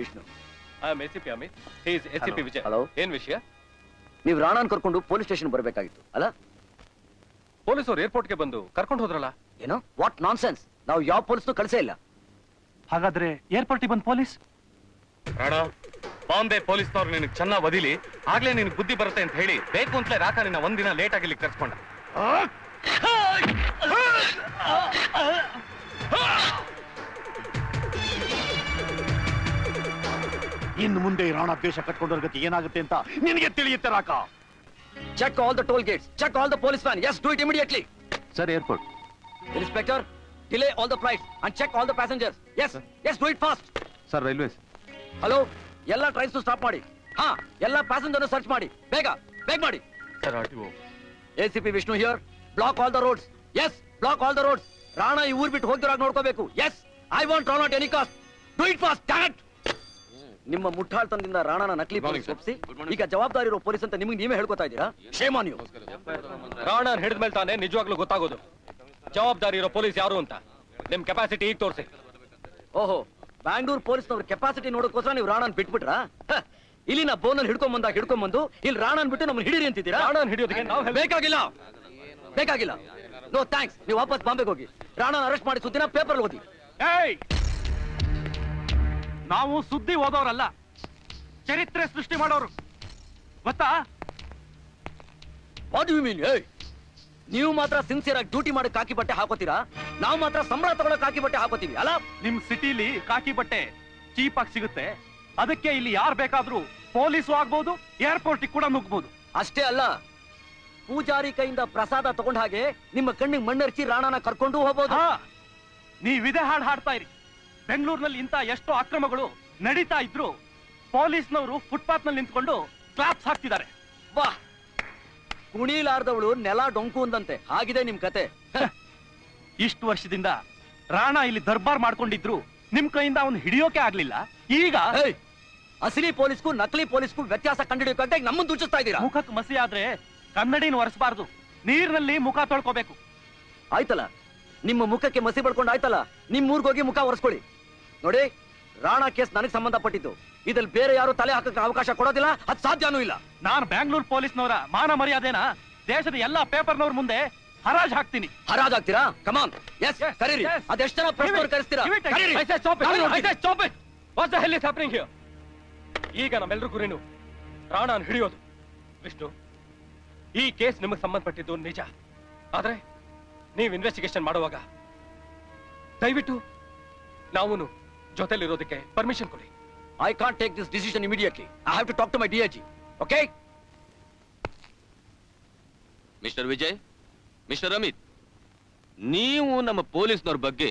Vishnu. I am ACP Amit. He is ACP Vijay. Hello. ಏನ್ ವಿಷಯ? ನೀವು ರಾಣಾನ್ ಕರ್ಕೊಂಡು ಪೊಲೀಸ್ ಸ್ಟೇಷನ್ ಬರಬೇಕಾಗಿತ್ತು ಅಲ್ಲ? ಪೊಲೀಸರು ಏರ್ಪೋರ್ಟ್ಗೆ ಬಂದು ಕರ್ಕೊಂಡು ಹೋದ್ರಲ್ಲ. ಏನೋ ವಾಟ್ ನಾನ್ಸೆನ್ಸ್. ನಾವು ಯಾವ ಪೊಲೀಸ್ನು ಕಳಿಸೇ ಇಲ್ಲ. ಹಾಗಾದ್ರೆ ಏರ್ಪೋರ್ಟಿಗೆ ಬಂದ್ ಪೊಲೀಸ್? ರಾಣಾ, ಬಾಂಬೆ ಪೊಲೀಸ್ನವ್ರು ನಿನಗೆ ಚೆನ್ನಾಗಿ ಬದಿಲಿ ಆಗ್ಲೇ ನಿನಗೆ ಬುದ್ಧಿ ಬರುತ್ತೆ ಅಂತ ಹೇಳಿ ಬೇಕು ಅಂತಲೇ ರಾಕ ನಿನ್ನ ಒಂದಿನ ಲೇಟ್ ಆಗಿ ಇಲ್ಲಿ ಕರ್ಸ್ಕೊಂಡ. ಇನ್ನು ಮುಂದೆ ಈ ರಾಣಾ ದ್ವೇಷ ಕಟ್ಕೊಂಡವ್ರ ಗತಿ ಏನಾಗುತ್ತೆ ಅಂತ ನಿನಗೆ ತಿಳಿಯುತ್ತೆ ರಾಕ. Check all the toll gates, check all the police van. Yes, do it immediately. Sir, airport. Inspector, delay all the flights and check all the passengers. Yes yes, do it fast. Sir, railways. Hello, ಎಲ್ಲ trains stop ಮಾಡಿ. ಹಾ, ಎಲ್ಲ passenger search ಮಾಡಿ. ಬೇಗ ಬೇಗ ಮಾಡಿ. Sir, RTO. ACP Vishnu here. Block all the roads. Yes, block all the roads. Rana ಈ ಊರ್ ಬಿಟ್ಟು ಹೋಗ್ದಿರಾಗ ನೋಡ್ಕೋಬೇಕು. Yes, I want Rana at any cost. Do it fast. That. ನಿಮ್ಮ ಮುಟ್ಟಾಳ್ತನದಿಂದ ರಾಣಾನ ನಕಲಿ ಪೊಲೀಸ್ ಒಪ್ಪಿಸಿ ಈಗ ಜವಾಬ್ದಾರಿ ಇರೋ ಪೊಲೀಸ್ ಅಂತ ನಿಮಗೆ ನೀವೇ ಹೇಳ್ಕೊತಾ ಇದ್ದೀರಾ? Shame on you. ರಾಣಾನ್ ಹಿಡಿದ್ಮೇಲೆ ತಾನೇ ನಿಜವಾಗ್ಲೂ ಗೊತ್ತಾಗೋದು ಜವಾಬ್ದಾರಿ ಇರೋ ಪೊಲೀಸ್ ಯಾರು ಅಂತ. ನಿಮ್ ಕೆಪಾಸಿಟಿ ಈಗ ತೋರಿಸಿ. ಓಹೋ, ಬ್ಯಾಂಗ್ಳೂರ್ ಪೊಲೀಸ್ನವ್ರ ಕೆಪಾಸಿಟಿ ನೋಡೋಕೋಸ್ಕರ ನೀವು ರಾಣಾನ್ ಬಿಟ್ಬಿಟ್ರಾ? ಇಲ್ಲಿ ನಾ ಬೋನಲ್ಲಿ ಹಿಡ್ಕೊಂಬಂದು ಇಲ್ಲಿ ರಾಣಾನ್ ಬಿಟ್ಟು ನಮ್ಮನ್ನ ಹಿಡೀರಿ ಅಂತಿದ್ದೀರಾ? ರಾಣಾನ್ ಹಿಡಿಯೋದಕ್ಕೆ ನಾವು ಬೇಕಾಗಿಲ್ಲ, ಬೇಕಾಗಿಲ್ಲ. No thanks. ನೀವು ವಾಪಸ್ ಬಾಂಬೆಗೆ ಹೋಗಿ. ರಾಣಾನ್ ಅರೆಸ್ಟ್ ಮಾಡಿ ಸುದ್ದಿನ ಪೇಪರ್ ಓದಿ. ನಾವು ಸುದ್ದಿ ಓದೋರಲ್ಲ, ಚರಿತ್ರೆ ಸೃಷ್ಟಿ ಮಾಡೋರು, ಗೊತ್ತಾ? What do you mean? ನೀವು ಮಾತ್ರ ಸಿನ್ಸಿಯರ್ ಆಗಿ ಡ್ಯೂಟಿ ಮಾಡಿ ಕಾಕಿ ಬಟ್ಟೆ ಹಾಕೋತೀರಾ, ನಾವು ಮಾತ್ರ ಸಂಬಳ ತಗೊಳ್ಳೋ ಕಾಕಿ ಬಟ್ಟೆ ಹಾಕೋತೀವಿ ಅಲ್ಲ? ನಿಮ್ ಸಿಟಿಲಿ ಕಾಕಿ ಬಟ್ಟೆ ಚೀಪ್ ಆಗಿ ಸಿಗುತ್ತೆ, ಅದಕ್ಕೆ ಇಲ್ಲಿ ಯಾರು ಬೇಕಾದ್ರೂ ಪೊಲೀಸು ಆಗ್ಬೋದು, ಏರ್ಪೋರ್ಟ್ ಕೂಡ ನುಗ್ಬಹುದು. ಅಷ್ಟೇ ಅಲ್ಲ, ಪೂಜಾರಿ ಕೈಯಿಂದ ಪ್ರಸಾದ ತಗೊಂಡ ಹಾಗೆ ನಿಮ್ಮ ಕಣ್ಣಿಗೆ ಮಣ್ಣೆರ್ಚಿ ರಾಣಾನ ಕರ್ಕೊಂಡು ಹೋಗ್ಬೋದು. ನೀವಿದೆ ಹಾಡು ಹಾಡ್ತಾ ಇರಿ. ಬೆಂಗಳೂರಿನಲ್ಲಿ ಇಂತ ಎಷ್ಟೋ ಅಕ್ರಮಗಳು ನಡೀತಾ ಇದ್ರು ಪೊಲೀಸ್ನವರು ಫುಟ್ಪಾತ್ ನಲ್ಲಿ ನಿಂತ್ಕೊಂಡು ಕ್ಲಾಪ್ಸ್ ಹಾಕ್ತಿದ್ದಾರೆ. ವಾಹ್, ಕುಣಿಲಾರ್ದವಳು ನೆಲ ಡೊಂಕು ಅಂದಂತೆ ಆಗಿದೆ ನಿಮ್ ಕತೆ. ಇಷ್ಟು ವರ್ಷದಿಂದ ರಾಣಾ ಇಲ್ಲಿ ದರ್ಬಾರ್ ಮಾಡ್ಕೊಂಡಿದ್ರು, ನಿಮ್ ಕೈಯಿಂದ ಅವನು ಹಿಡಿಯೋಕೆ ಆಗ್ಲಿಲ್ಲ. ಈಗ ಅಸಲಿ ಪೊಲೀಸ್ಗೂ ನಕಲಿ ಪೊಲೀಸ್ಗೂ ವ್ಯತ್ಯಾಸ ಕಂಡುಹಿಡಿಯೋಕೆ ನಮ್ಮನ್ನು ದೂಚಿಸ್ತಾ ಇದ್ದೀರಾ? ಮುಖಕ್ಕೆ ಮಸಿ ಆದ್ರೆ ಕನ್ನಡಿನ ಒರೆಸಬಾರ್ದು, ನೀರಿನಲ್ಲಿ ಮುಖ ತೊಳ್ಕೋಬೇಕು. ಆಯ್ತಲ್ಲ, ನಿಮ್ಮ ಮುಖಕ್ಕೆ ಮಸಿ ಬಡ್ಕೊಂಡು ಆಯ್ತಲ್ಲ, ನಿಮ್ ಊರ್ಗೋಗಿ ಮುಖ ಒರೆಸ್ಕೊಳ್ಳಿ. ನೋಡಿ, ರಾಣಾ ಕೇಸ್ ನನಗೆ ಸಂಬಂಧಪಟ್ಟಿದ್ದು. ಇದ್ರಲ್ಲಿ ಬೇರೆ ಯಾರು ತಲೆ ಹಾಕಕ್ಕೆ ಅವಕಾಶ ಕೊಡೋದಿಲ್ಲ, ಅದು ಸಾಧ್ಯನೂ ಇಲ್ಲ. ನಾನು ಬ್ಯಾಂಗ್ಳೂರ್ ಪೊಲೀಸ್ನವರ ಮಾನ ಮರ್ಯಾದೆನ ದೇಶದ ಎಲ್ಲಾ ಪೇಪರ್ನವ್ರ ಮುಂದೆ ಹರಾಜ್ ಹಾಕ್ತೀನಿ. ಹರಾಜ್ ಹಾಕ್ತೀರಾ? ಕಮಾನ್. ಎಸ್, ಕರೀರಿ. ಅದೆಷ್ಟು ಜನ ಪ್ರೆಸ್ನವ್ರು ಕರೆಸ್ತೀರಾ? ಈಗ ನಮ್ಮೆಲ್ಲರೂ ಗುರಿನು ರಾಣಾನ್ ಹಿಡಿಯೋದು. ವಿಷ್ಣು, ಈ ಕೇಸ್ ನಿಮಗೆ ಸಂಬಂಧಪಟ್ಟಿದ್ದು ನಿಜ. ಆದ್ರೆ ನೀವು ಇನ್ವೆಸ್ಟಿಗೇಷನ್ ಮಾಡುವಾಗ ದಯವಿಟ್ಟು ನಾವು ಜೊತೆಲಿರೋದಕ್ಕೆ ಪರ್ಮಿಷನ್ ಕೊಡಿ. I can't take this decision immediately. I have to talk to my DIG. Okay? Mister Vijay, mister Amit, ನೀವು ನಮ್ಮ ಪೊಲೀಸ್ನವ್ರ ಬಗ್ಗೆ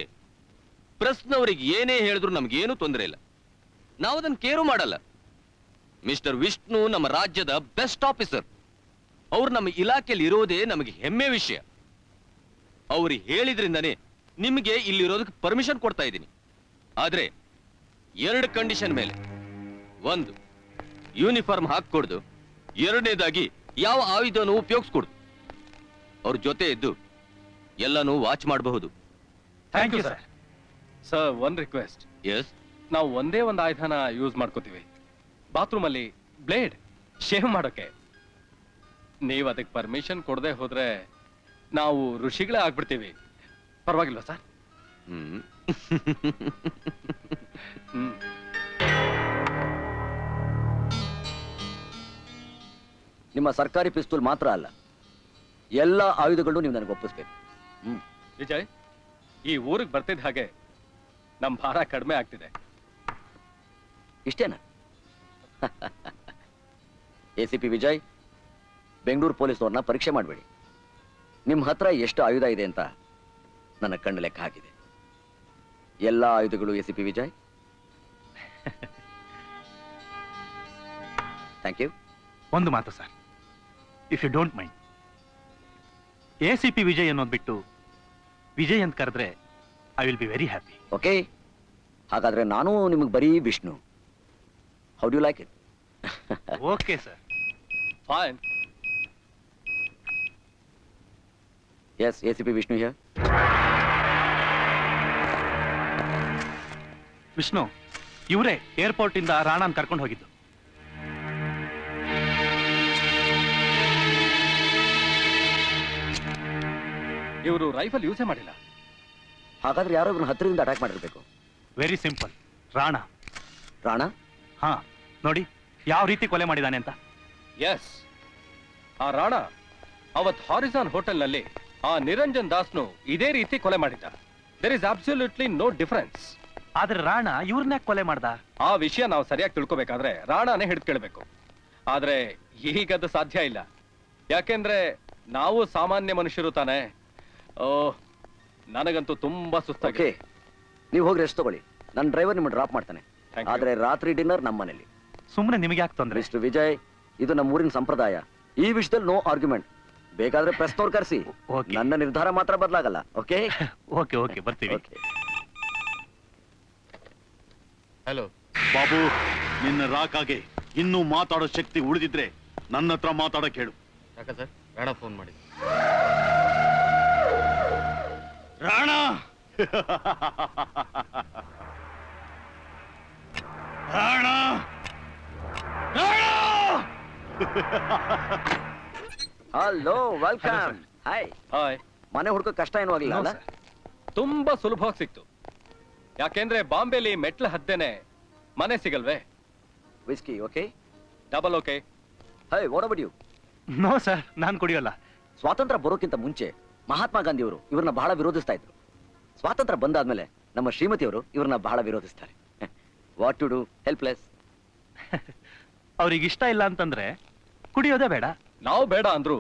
ಪ್ರೆಸ್ನವರಿಗೆ ಏನೇ ಹೇಳಿದ್ರು ನಮ್ಗೇನು ತೊಂದರೆ ಇಲ್ಲ, ನಾವು ಅದನ್ನು ಕೇರು ಮಾಡಲ್ಲ. ಮಿಸ್ಟರ್ ವಿಷ್ಣು ನಮ್ಮ ರಾಜ್ಯದ ಬೆಸ್ಟ್ ಆಫೀಸರ್. ಅವ್ರು ನಮ್ಮ ಇಲಾಖೆಯಲ್ಲಿ ಇರೋದೇ ನಮಗೆ ಹೆಮ್ಮೆ ವಿಷಯ. ಅವ್ರು ಹೇಳಿದ್ರಿಂದಾನೇ ನಿಮಗೆ ಇಲ್ಲಿರೋದಕ್ಕೆ ಪರ್ಮಿಷನ್ ಕೊಡ್ತಾ ಇದ್ದೀನಿ. ಆದ್ರೆ 2 ಕಂಡೀಷನ್ ಮೇಲೆ. 1, ಯೂನಿಫಾರ್ಮ್ ಹಾಕೊಡ್ದು. 2ನೇದಾಗಿ ಯಾವ ಆಯುಧನೂ ಉಪಯೋಗಿಸ್ಕೊಡ್ದು. ಅವ್ರ ಜೊತೆ ಇದ್ದು ಎಲ್ಲನೂ ವಾಚ್ ಮಾಡಬಹುದು. Thank you sir. Sir, one request. Yes. ನಾವು ಒಂದೇ ಒಂದು ಆಯುಧನ ಯೂಸ್ ಮಾಡ್ಕೋತೀವಿ, ಬಾತ್ರೂಮ್ ಅಲ್ಲಿ ಬ್ಲೇಡ್ ಶೇವ್ ಮಾಡೋಕೆ. ನೀವು ಅದಕ್ಕೆ ಪರ್ಮಿಷನ್ ಕೊಡದೆ ಹೋದ್ರೆ ನಾವು ಋಷಿಗಳೇ ಆಗ್ಬಿಡ್ತೀವಿ. ಪರವಾಗಿಲ್ವಾ ಸರ್? ನಿಮ್ಮ ಸರ್ಕಾರಿ ಪಿಸ್ತೂಲ್ ಮಾತ್ರ ಅಲ್ಲ, ಎಲ್ಲ ಆಯುಧಗಳು ನೀವು ನನಗೆ ಒಪ್ಪಿಸ್ಬೇಕು. ವಿಜಯ್, ಈ ಊರಿಗೆ ಬರ್ತಿದ್ದ ಹಾಗೆ ನಮ್ಮ ಭಾರ ಕಡಿಮೆ ಆಗ್ತಿದೆ. ಇಷ್ಟೇನಾ? ಎಸಿಪಿ ವಿಜಯ್, ಬೆಂಗಳೂರು ಪೊಲೀಸ್ನವ್ರನ್ನ ಪರೀಕ್ಷೆ ಮಾಡಬೇಡಿ. ನಿಮ್ಮ ಹತ್ರ ಎಷ್ಟು ಆಯುಧ ಇದೆ ಅಂತ ನನ್ನ ಕಣ್ಣು ಲೆಕ್ಕ ಹಾಕಿದೆ. ಎಲ್ಲ ಆಯುಧಗಳು ಎಸಿಪಿ ವಿಜಯ್. Thank you. ಒಂದು ಮಾತು sir, if you don't mind, ACP Vijay ಅನ್ನೋದು ಬಿಟ್ಟು ವಿಜಯ್ ಅಂತ ಕರೆದ್ರೆ I will be very happy. Okay, ಹಾಗಾದ್ರೆ ನಾನು ನಿಮಗೆ ಬರೀ Vishnu. How do you like it? Okay sir. Fine. Yes, ACP Vishnu here. Vishnu, ಇವರೇ ಏರ್ಪೋರ್ಟ್ ಇಂದ ರಾಣಾನ್ ಕರ್ಕೊಂಡು ಹೋಗಿದ್ದು. ಇವರು ರೈಫಲ್ ಯೂಸೇ ಮಾಡಿಲ್ಲ. ಹಾಗಾದ್ರೆ ಯಾರೋ ಇವ್ರನ್ನ ಹತ್ತಿರದಿಂದ ಅಟ್ಯಾಕ್ ಮಾಡಿರ್ಬೇಕು. Very simple, Rana. ರಾಣಾ? ಹಾ, ನೋಡಿ ಯಾವ ರೀತಿ ಕೊಲೆ ಮಾಡಿದಾನೆ ಅಂತ. ಎಸ್, ಆ ರಾಣಾ ಅವತ್ ಹಾರಿಸಾನ್ ಹೋಟೆಲ್ನಲ್ಲಿ ಆ ನಿರಂಜನ್ ದಾಸ್ನು ಇದೇ ರೀತಿ ಕೊಲೆ ಮಾಡಿದ್ದ. There is absolutely no difference. ಆದ್ರೆ ರಾಣಾ ಇವ್ರನ್ನ ಕೊಲೆ ಮಾಡ್ದ? ಆ ವಿಷಯ ನಾವು ಸರಿಯಾಗಿ ತಿಳ್ಕೊಬೇಕಾದ್ರೆ ರಾಣಾನೇ ಹಿಡಿದು ಕೇಳಬೇಕು. ಆದ್ರೆ ಈಗದು ಸಾಧ್ಯ ಇಲ್ಲ. ಯಾಕೆಂದ್ರೆ ನಾವು ಸಾಮಾನ್ಯ ಮನುಷ್ಯರು ತಾನೆ. ನನಗಂತೂ ತುಂಬಾ ಸುಸ್ತಾಗಿದೆ. ನೀವು ಹೋಗಿ ರೆಸ್ಟ್ ತಗೊಳ್ಳಿ, ನನ್ನ ಡ್ರೈವರ್ ನಿಮ್ಮನ್ನು ಡ್ರಾಪ್ ಮಾಡ್ತಾನೆ. Thank you. ಆದ್ರೆ ರಾತ್ರಿ ಡಿನ್ನರ್ ನಮ್ಮ ಮನೇಲಿ. ಸುಮ್ಮನೆ ನಿಮಗೆ ಯಾಕೆ ತೊಂದ್ರೆ? ಮಿಸ್ಟರ್ ವಿಜಯ್, ಇದು ನಮ್ಮ ಊರಿನ ಸಂಪ್ರದಾಯ. ಈ ವಿಷಯದಲ್ಲಿ ನೋ ಆರ್ಗ್ಯುಮೆಂಟ್. ಬೇಕಾದ್ರೆ ಪ್ರೆಸ್ನವ್ರು ಕರೆಸಿ, Okay. ನನ್ನ ನಿರ್ಧಾರ ಮಾತ್ರ ಬದಲಾಗಲ್ಲ. ಓಕೆ? ಓಕೆ ಓಕೆ, ಬರ್ತೀವಿ. ಹಲೋ ಬಾಬು, ನಿನ್ನ ರಾಕಾಗೆ ಇನ್ನೂ ಮಾತಾಡೋ ಶಕ್ತಿ ಉಳಿದಿದ್ರೆ ನನ್ನ ಹತ್ರ ಮಾತಾಡಕ್ ಹೇಳು. ಯಾಕ ಸರ್? ರಾಣಾ ಫೋನ್ ಮಾಡಿ. Rana Rana Rana hello, welcome. Hi. Hi. ಮನೆ ಹುಡ್ಕೋ ಕಷ್ಟ ಏನೂ ಆಗಿಲ್ಲ ಅಲ್ಲ? ತುಂಬಾ ಸುಲಭವಾಗಿ ಸಿಕ್ತು. ಯಾಕೆಂದ್ರೆ ಬಾಂಬೆಲಿ ಮೆಟ್ಲ ಹತ್ತೇನೆ ಮನೆ ಸಿಗಲ್ವೇ? Whisky okay? Double okay. Hey, what about you? No sir, ನಾನು ಕುಡಿಯೋಲ್ಲ. ಸ್ವಾತಂತ್ರ್ಯ ಬರೋಕ್ಕಿಂತ ಮುಂಚೆ ಮಹಾತ್ಮ ಗಾಂಧಿ ಅವರು ಇವ್ರನ್ನ ಬಹಳ ವಿರೋಧಿಸ್ತಾ ಇದ್ರು. ಸ್ವಾತಂತ್ರ್ಯ ಬಂದಾದ್ಮೇಲೆ ನಮ್ಮ ಶ್ರೀಮತಿಯವರು ಇವ್ರನ್ನ ಬಹಳ ವಿರೋಧಿಸ್ತಾರೆ. What to do? ಹೆಲ್ಪ್ಲೆಸ್. ಅವ್ರಿಗೆ ಇಷ್ಟ ಇಲ್ಲ ಅಂತಂದ್ರೆ ಕುಡಿಯೋದೇ ಬೇಡ. ನಾವು ಬೇಡ ಅಂದ್ರು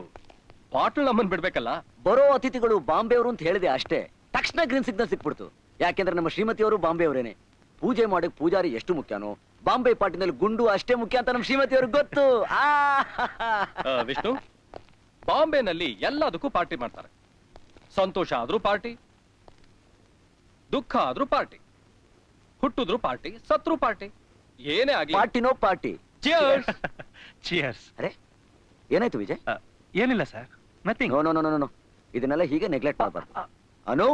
ಬಾಟ್ಲ್ ನಮ್ಮನ್ ಬಿಡ್ಬೇಕಲ್ಲ. ಬರೋ ಅತಿಥಿಗಳು ಬಾಂಬೆಯವರು ಅಂತ ಹೇಳಿದೆ ಅಷ್ಟೇ, ತಕ್ಷಣ ಗ್ರೀನ್ ಸಿಗ್ನಲ್ ಸಿಕ್ಬಿಡ್ತು. ಯಾಕೆಂದ್ರೆ ನಮ್ಮ ಶ್ರೀಮತಿಯವರು ಬಾಂಬೆ ಅವರೇನೆ. ಪೂಜೆ ಮಾಡಕ್ ಪೂಜಾರಿ ಎಷ್ಟು ಮುಖ್ಯನೋ, ಬಾಂಬೆ ಪಾರ್ಟಿನಲ್ಲಿ ಗುಂಡು ಅಷ್ಟೇ ಮುಖ್ಯ ಅಂತ ನಮ್ಮ ಶ್ರೀಮತಿಯವ್ರಿಗೆ ಗೊತ್ತು. ವಿಷ್ಣು, ಬಾಂಬೆನಲ್ಲಿ ಎಲ್ಲದಕ್ಕೂ ಪಾರ್ಟಿ ಮಾಡ್ತಾರೆ. ಸಂತೋಷ ಆದ್ರೂ ಪಾರ್ಟಿ, ದುಃಖ ಆದ್ರೂ ಪಾರ್ಟಿ, ಹುಟ್ಟಿದ್ರು ಪಾರ್ಟಿ, ಸತ್ರು ಪಾರ್ಟಿ, ಏನೇ ಆಗ್ಲಿ ಪಾರ್ಟಿನೋ ಪಾರ್ಟಿ. Cheers. ಚಿಯರ್ಸ್. ಅರೆ, ಏನಾಯ್ತು ವಿಜಯ್? ಏನಿಲ್ಲ sir, nothing. No no no no, ಇದನ್ನೆಲ್ಲ ಹೀಗೆ ನೆಗ್ಲೆಕ್ಟ್ ಮಾಡಬಾರ್ದು. ಅನು,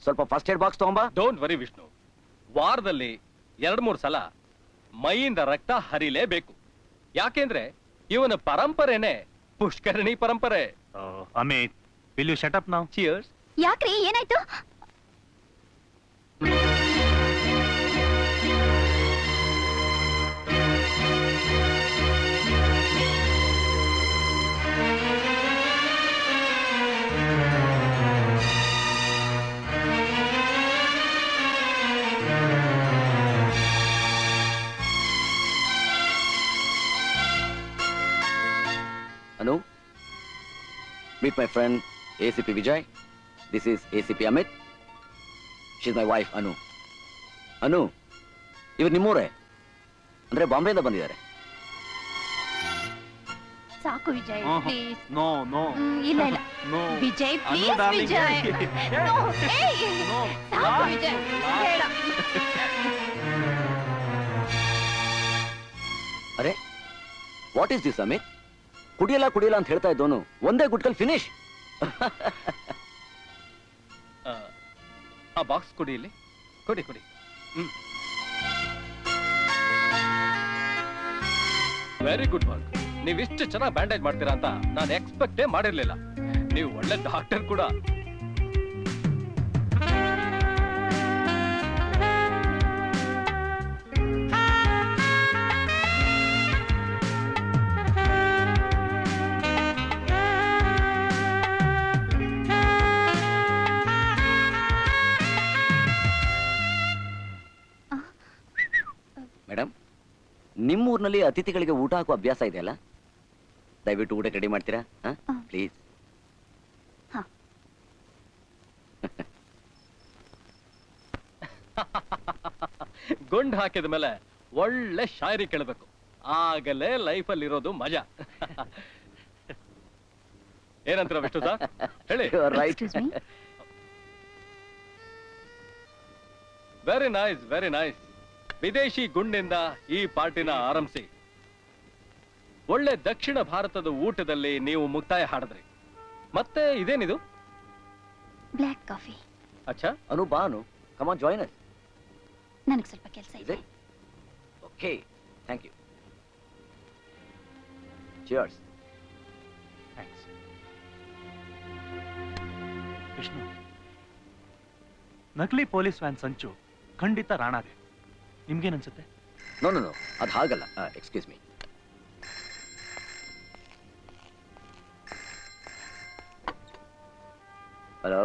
ಸ್ವಲ್ಪ ಫಸ್ಟ್ ಏಡ್ ಬಾಕ್ಸ್ ತಗೊಂಬಾ. ಡೋಂಟ್ ವರಿ ವಿಷ್ಣು, ವಾರದಲ್ಲಿ 2-3 ಸಲ ಮೈಯಿಂದ ರಕ್ತ ಹರಿಲೇಬೇಕು. ಯಾಕೆಂದ್ರೆ ಇವನ ಪರಂಪರೆನೆ ಪುಷ್ಕರಣಿ ಪರಂಪರೆ. Amit, will you shut up now? Cheers. ಯಾಕ್ರಿ, ಏನಾಯ್ತು? Anu, meet my friend ACP Vijay. This is ACP Amit. She's my wife, Anu. Anu, ಇವ್ರು ನಿಮ್ಮೂರೇ? ಅಂದ್ರೆ ಬಾಂಬೆಯಿಂದ ಬಂದಿದ್ದಾರೆ. ಸಾಕು ವಿಜಯ್, ಪ್ಲೀಸ್. ನೋ ನೋ, ಇಲ್ಲ ಇಲ್ಲ, no Vijay Anu please. darling. Vijay No, ಏಯ್, No. ಸಾಕು ವಿಜಯ್, ಬೇಡ. ಅರೆ, ವಾಟ್ ಈಸ್ ದಿಸ್ ಅಮಿತ್? ಕುಡಿಯಲ್ಲ ಕುಡಿಯಲ್ಲ ಅಂತ ಹೇಳ್ತಾ ಇದ್ದೋನು ಒಂದೇ ಗುಟ್ಕಲ್ ಫಿನಿಶ್. ಆ ಬಾಕ್ಸ್ ಕೊಡಿ, ಇಲ್ಲಿ ಕೊಡಿ ಕೊಡಿ. Very good work. ನೀವಿಷ್ಟು ಚೆನ್ನಾಗಿ ಬ್ಯಾಂಡೇಜ್ ಮಾಡ್ತೀರಾ ಅಂತ ನಾನು ಎಕ್ಸ್ಪೆಕ್ಟೇ ಮಾಡಿರ್ಲಿಲ್ಲ. ನೀವು ಒಳ್ಳೆ ಡಾಕ್ಟರ್ ಕೂಡ. ಮೇಡಮ್, ನಿಮ್ಮೂರಿನಲ್ಲಿ ಅತಿಥಿಗಳಿಗೆ ಊಟ ಹಾಕುವ ಅಭ್ಯಾಸ ಇದೆಯಲ್ಲ? ದಯವಿಟ್ಟು ಊಟ ರೆಡಿ ಮಾಡ್ತೀರಾ? ಪ್ಲೀಸ್. ಗುಂಡ್ ಹಾಕಿದ ಮೇಲೆ ಒಳ್ಳೆ ಶಾಯರಿ ಕೇಳಬೇಕು, ಆಗಲೇ ಲೈಫಲ್ಲಿ ಇರೋದು ಮಜಾ. ಏನಂತೀರ ವಿಷ್ಣು ಸರ್, ಹೇಳಿ. Right. Excuse me. Very nice, very nice. ವಿದೇಶಿ ಗುಂಡಿಂದ ಈ ಪಾರ್ಟಿನ ಆರಂಭಿಸಿ ಒಳ್ಳೆ ದಕ್ಷಿಣ ಭಾರತದ ಊಟದಲ್ಲಿ ನೀವು ಮುಕ್ತಾಯ ಹಾಡಿದ್ರಿ. ಮತ್ತೆ ಇದೇನಿದು? Black coffee. ಅಚ್ಚಾ, ಅನು ಬಾ, Anu come on join us. ನನಗೆ ಸ್ವಲ್ಪ ಕೆಲಸ ಇದೆ. Okay thank you cheers. Thanks. Vishnu, ನಕಲಿ ಪೊಲೀಸ್ ವ್ಯಾನ್ ಸಂಚು ಖಂಡಿತ ರಾಣಾಗೆ. ನಿಮ್ಗೇನನ್ಸುತ್ತೆ? ನೋ ನೋ ನೋ, ಅದು ಹಾಗಲ್ಲ. Excuse me. ಹಲೋ